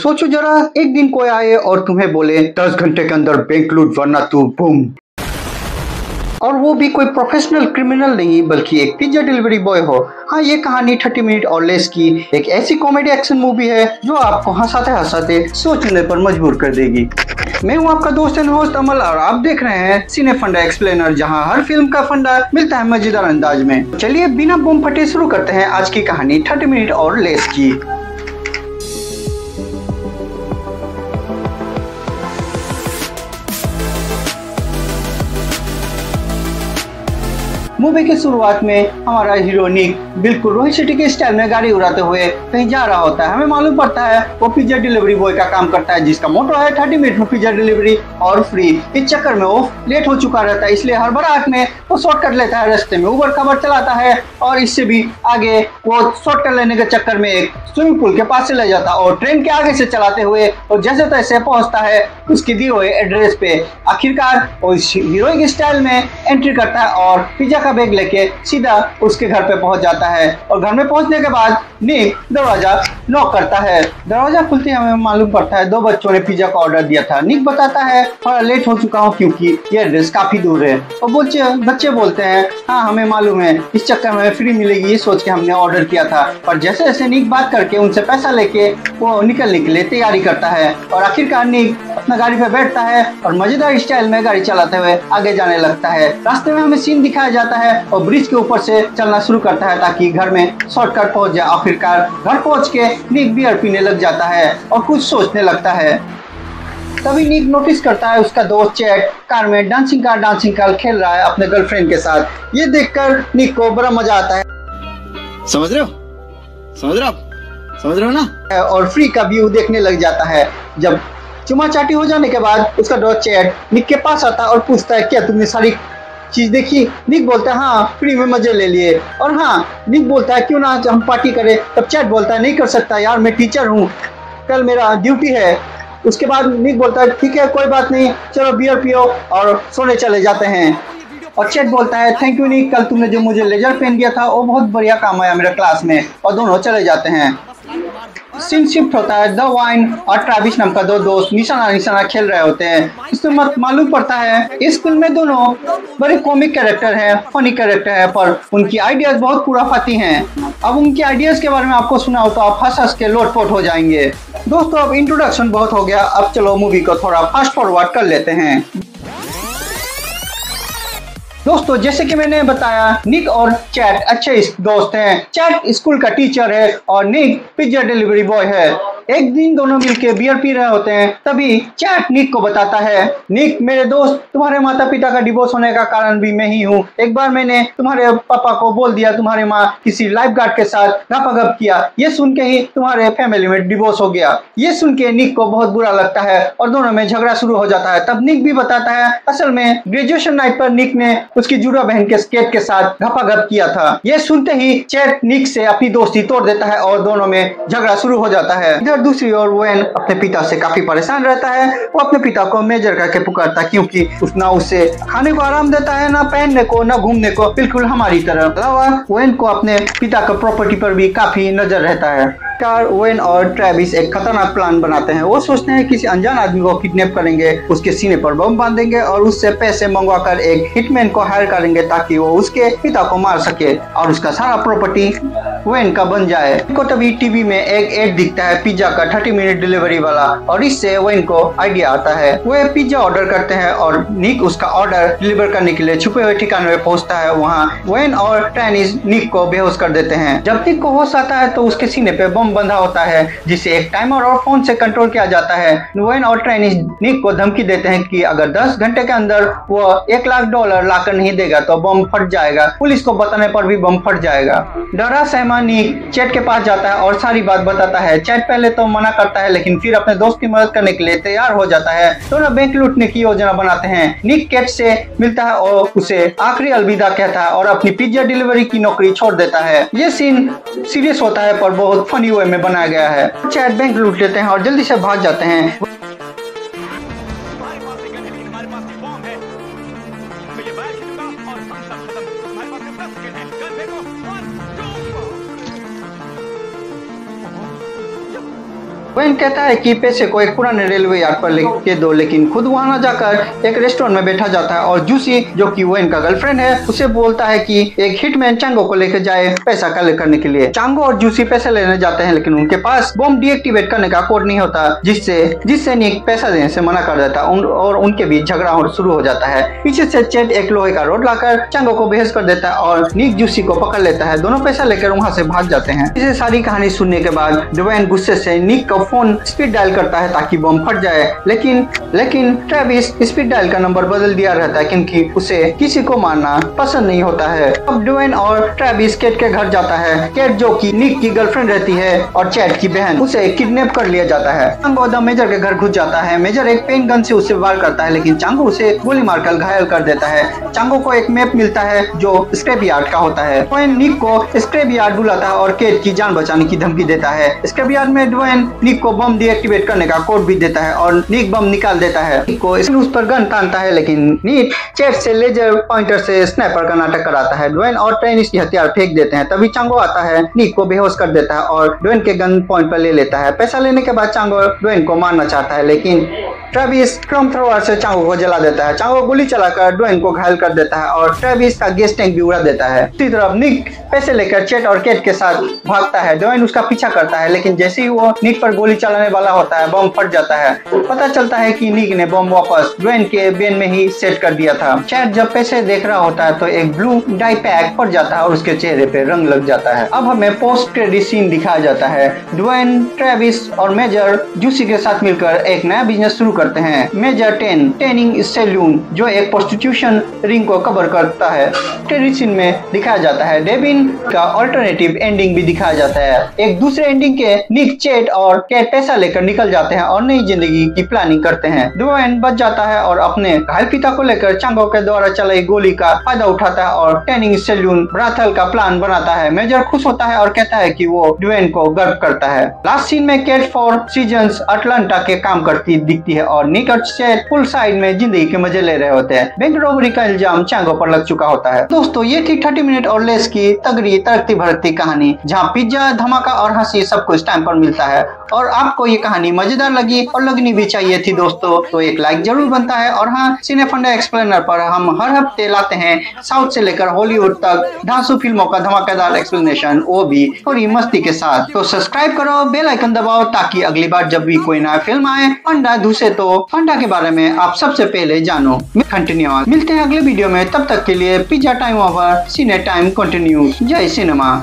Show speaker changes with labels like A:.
A: सोचो जरा, एक दिन कोई आए और तुम्हें बोले 10 घंटे के अंदर बैंक लूट वरना तू बूम। और वो भी कोई प्रोफेशनल क्रिमिनल नहीं बल्कि एक पिज्जा डिलीवरी बॉय हो। हाँ, ये कहानी 30 मिनट और लेस की एक ऐसी कॉमेडी एक्शन मूवी है जो आपको हंसाते हंसाते सोचने पर मजबूर कर देगी। मैं हूँ आपका दोस्त एंड होस्ट अमल और आप देख रहे हैं सिने फंडा एक्सप्लेनर, जहाँ हर फिल्म का फंडा मिलता है मजेदार अंदाज में। चलिए बिना बम फटे शुरू करते हैं आज की कहानी 30 मिनट और लेस की। मूवी की शुरुआत में हमारा हीरो निक बिल्कुल रोहित शेट्टी के स्टाइल में गाड़ी उड़ाते हुए कहीं जा रहा होता है। हमें मालूम पड़ता है वो पिज्जा डिलीवरी बॉय का काम करता है, जिसका मोटो है 30 मिनट में पिज्जा डिलीवरी और फ्री। इस चक्कर में वो लेट हो चुका रहता है, इसलिए हर बार में वो शॉर्टकट लेता है, रास्ते में उबर खबर चलाता है और इससे भी आगे वो शॉर्टकट लेने के चक्कर में एक स्विमिंग पूल के पास से ले जाता है और ट्रेन के आगे से चलाते हुए और जैसे तैसे पहुंचता है उसके दिए हुए एड्रेस पे। आखिरकार वो हीरोइक स्टाइल में एंट्री करता है और पिज्जा का बैग लेके सीधा उसके घर पे पहुंच जाता है। और घर में पहुंचने के बाद निक दरवाजा नॉक करता है। दरवाजा खुलते ही हमें मालूम पड़ता है 2 बच्चों ने पिज्जा का ऑर्डर दिया था। निक बताता है थोड़ा लेट हो चुका हूँ क्योंकि ये एड्रेस काफी दूर है। और बच्चे बोलते हैं हाँ हमें मालूम है, इस चक्कर में फ्री मिलेगी ये सोच के हमने ऑर्डर किया था। पर जैसे जैसे निक बात करके उनसे पैसा लेके वो निकलने के लिए तैयारी करता है और आखिरकार निक अपना गाड़ी पे बैठता है और मजेदार स्टाइल में गाड़ी चलाते हुए आगे जाने लगता है। रास्ते में हमें सीन दिखाया जाता है और ब्रिज के ऊपर से चलना शुरू करता है ताकि घर में शॉर्टकट पहुंच जाए। आखिरकार घर पहुंच के निक बियर पीने लग जाता है और कुछ सोचने लगता है। तभी निक नोटिस करता है उसका दोस्त चैट कार में डांसिंग कार खेल रहा है अपने गर्लफ्रेंड के साथ। ये देखकर निक को बड़ा मजा आता है।
B: समझ रहे हो ना?
A: और फ्री का व्यू देखने लग जाता है। जब चुमा चाटी हो जाने के बाद उसका दोस्त चैट निक के पास आता है और पूछता है क्या तुमने सारी चीज देखी? निक बोलता है हाँ फ्री में मजे ले लिए। और हाँ, निक बोलता है क्यों ना हम पार्टी करें। तब चैट बोलता है नहीं कर सकता यार, मैं टीचर हूँ, कल मेरा ड्यूटी है। उसके बाद निक बोलता है ठीक है कोई बात नहीं, चलो बियर पियो और सोने चले जाते हैं। और चैट बोलता है थैंक यू निक, कल तुमने जो मुझे लेजर पेन दिया था वो बहुत बढ़िया काम आया मेरे क्लास में। और दोनों चले जाते हैं। सीन शिफ्ट होता है। द वाइन और ट्रेविस नाम का 2 दोस्त निशाना खेल रहे होते हैं। इसमें मालूम पड़ता है इस फिल्म में दोनों बड़े कॉमिक कैरेक्टर हैं, फनी कैरेक्टर है, पर उनकी आइडियाज बहुत खुराफाती हैं। अब उनकी आइडियाज के बारे में आपको सुना हो तो आप हंस के लोटपोट हो जाएंगे। दोस्तों अब इंट्रोडक्शन बहुत हो गया, अब चलो मूवी को थोड़ा फास्ट फॉरवर्ड कर लेते हैं। दोस्तों जैसे कि मैंने बताया निक और चैट अच्छे दोस्त हैं। चैट स्कूल का टीचर है और निक पिज्जा डिलीवरी बॉय है। एक दिन दोनों मिलके बियर पी रहे होते हैं, तभी चैट निक को बताता है निक मेरे दोस्त तुम्हारे माता पिता का डिवोर्स होने का कारण भी मैं ही हूँ। एक बार मैंने तुम्हारे पापा को बोल दिया तुम्हारी माँ किसी लाइफ गार्ड के साथ गपागप किया, ये सुन के ही तुम्हारे फैमिली में डिवोर्स हो गया। ये सुन के निक को बहुत बुरा लगता है और दोनों में झगड़ा शुरू हो जाता है। तब निक भी बताता है असल में ग्रेजुएशन नाइट पर निक ने उसकी जुड़ा बहन के स्केट के साथ गपागप किया था। ये सुनते ही चैट निक से अपनी दोस्ती तोड़ देता है और दोनों में झगड़ा शुरू हो जाता है। इधर दूसरी ओर वेन अपने पिता से काफी परेशान रहता है। वो अपने पिता को मेजर करके पुकारता है क्योंकि ना उसे खाने को आराम देता है, ना पहनने को, ना घूमने को, बिल्कुल हमारी तरह। अलावा वेन को अपने पिता का प्रॉपर्टी पर भी काफी नजर रहता है। वेन और ट्रेविस एक खतरनाक प्लान बनाते हैं। वो सोचते हैं किसी अनजान आदमी को किडनैप करेंगे, उसके सीने पर बम बांधेंगे और उससे पैसे मंगवाकर एक हिटमैन को हायर करेंगे ताकि वो उसके पिता को मार सके और उसका सारा प्रॉपर्टी वेन का बन जाए। इनको तभी टीवी में एक एड दिखता है पिज्जा का 30 मिनट डिलीवरी वाला और इससे वेन को आइडिया आता है। वे पिज्जा ऑर्डर करते हैं और निक उसका ऑर्डर डिलीवर करने के लिए छुपे हुए ठिकाने में पहुंचता है। वहाँ वेन और ट्रेनिस निक को बेहोश कर देते हैं। जब निक को होश आता है तो उसके सीने पे बम बंधा होता है जिसे एक टाइमर और फोन से कंट्रोल किया जाता है। वेन और ट्रेनिस निक को धमकी देते हैं कि अगर 10 घंटे के अंदर वो $1 लाख लाकर नहीं देगा तो बम फट जाएगा। पुलिस को बताने पर भी बम फट जाएगा। डरा सहमा निक चैट के पास जाता है और सारी बात बताता है। चैट पहले तो मना करता है लेकिन फिर अपने दोस्त की मदद करने के लिए तैयार हो जाता है। दोनों बैंक लूटने की योजना बनाते हैं। निक कैट से मिलता है और उसे आखिरी अलविदा कहता है और अपनी पिज्जा डिलीवरी की नौकरी छोड़ देता है। ये सीन सीरियस होता है पर बहुत फनी वे में बनाया गया है। चैट बैंक लूट लेते हैं और जल्दी से भाग जाते हैं। ड्वेन कहता है कि पैसे को एक पुराने रेलवे यार्ड पर लेके दो, लेकिन खुद वहाँ न जाकर एक रेस्टोरेंट में बैठा जाता है और जूसी जो कि ड्वेन का गर्लफ्रेंड है उसे बोलता है कि एक हिटमैन चांगो को लेकर जाए पैसा कलेक्ट करने के लिए। चांगो और जूसी पैसे लेने जाते हैं, लेकिन उनके पास बॉम्ब डीएक्टिवेट करने का कोड नहीं होता, जिससे निक पैसा देने से मना कर देता और उनके बीच झगड़ा शुरू हो जाता है। पीछे से चैट एक लोहे का रोड लाकर चांगो को बेहोश कर देता है और निक जूसी को पकड़ लेता है। दोनों पैसा लेकर वहाँ से भाग जाते हैं। इसे सारी कहानी सुनने के बाद ड्वेन गुस्से से निक का फोन स्पीड डायल करता है ताकि बम फट जाए, लेकिन ट्रेविस स्पीड डायल का नंबर बदल दिया रहता है क्योंकि उसे किसी को मारना पसंद नहीं होता है। अब ड्वेन और ट्रेविस केट के घर जाता है। केट जो कि निक की गर्लफ्रेंड रहती है और चैट की बहन, उसे किडनैप कर लिया जाता है। चांगो द मेजर के घर घुस जाता है। मेजर एक पेन गन से उसे वार करता है, लेकिन चांगो उसे गोली मारकर घायल कर देता है। चांगो को एक मैप मिलता है जो स्क्रैप यार्ड का होता है। ड्वेन निक को स्क्रैप यार्ड बुलाता है और केट की जान बचाने की धमकी देता है। स्क्रैप यार्ड में ड्वेन निक को बम डीएक्टिवेट करने का कोड भी देता है और निक बम निकाल देता है। निक को उस पर गन तानता है, लेकिन निक चैट से लेजर पॉइंटर से स्नाइपर का नाटक कराता है। ड्वेन और ट्रेविस की हथियार फेंक देते हैं। तभी चांगो आता है, निक को बेहोश कर देता है और ड्वेन के गन पॉइंट पर ले लेता है। पैसा लेने के बाद चांगो ड्वेन को मारना चाहता है, लेकिन ट्रेविस फ्लैम थ्रोअर से चांगो को जला देता है। चांगो गोली चलाकर ड्वेन को घायल कर देता है और ट्रेविस का गैस टैंक भी उड़ा देता है। दूसरी तरफ निक पैसे लेकर चैट और केट के साथ भागता है। ड्वेन उसका पीछा करता है, लेकिन जैसे ही वो निक पर गोली चलाने वाला होता है, बम फट जाता है। पता चलता है कि निक ने बम वापस ड्वेन के बेन में ही सेट कर दिया था। चैट जब पैसे देख रहा होता है तो एक ब्लू डाई पैक पड़ जाता है और उसके चेहरे पे रंग लग जाता है। अब हमें पोस्ट क्रेडिट सीन दिखाया जाता है। ड्वेन, ट्रेविस और मेजर जूसी के साथ मिलकर एक नया बिजनेस शुरू करते हैं। मेजर टेनिंग सैलून, जो एक प्रोस्टिट्यूशन रिंग को कवर करता है। क्रेडिट सीन में दिखाया जाता है। डेविन का ऑल्टरनेटिव एंडिंग भी दिखाया जाता है। एक दूसरे एंडिंग के निक, चैट और केट पैसा लेकर निकल जाते हैं और नई जिंदगी की प्लानिंग करते हैं। ड्वेन बच जाता है और अपने घायल पिता को लेकर चांगो के द्वारा चलाई गोली का फायदा उठाता है और टेनिंग सैलून ब्राथल का प्लान बनाता है। मेजर खुश होता है और कहता है कि वो ड्वेन को गर्व करता है। लास्ट सीन में केट 4 सीजन्स अटलांटा के काम करती दिखती है और निक और चैट फुल साइड में जिंदगी के मजे ले रहे होते हैं। बैंक रॉबरी का इल्जाम चांगो पर लग चुका होता है। दोस्तों, ये थी 30 मिनट और लेस की तगड़ी तड़कती भड़कती कहानी, जहाँ पिज्जा, धमाका और हंसी सब कुछ टाइम पर मिलता है। और आपको ये कहानी मजेदार लगी और लगनी भी चाहिए थी दोस्तों, तो एक लाइक जरूर बनता है। और हाँ, सिने फंडा एक्सप्लेनर पर हम हर हफ्ते लाते हैं साउथ से लेकर हॉलीवुड तक धांसू फिल्मों का धमाकेदार एक्सप्लेनेशन, वो भी थोड़ी मस्ती के साथ। तो सब्सक्राइब करो, बेल आइकन दबाओ ताकि अगली बार जब भी कोई नया फिल्म आए, फंडा धुसे तो फंडा के बारे में आप सबसे पहले जानो। कंटिन्यू मिलते हैं अगले वीडियो में, तब तक के लिए पिज्जा टाइम ओवर, सिने टाइम कंटिन्यू। जय सिनेमा।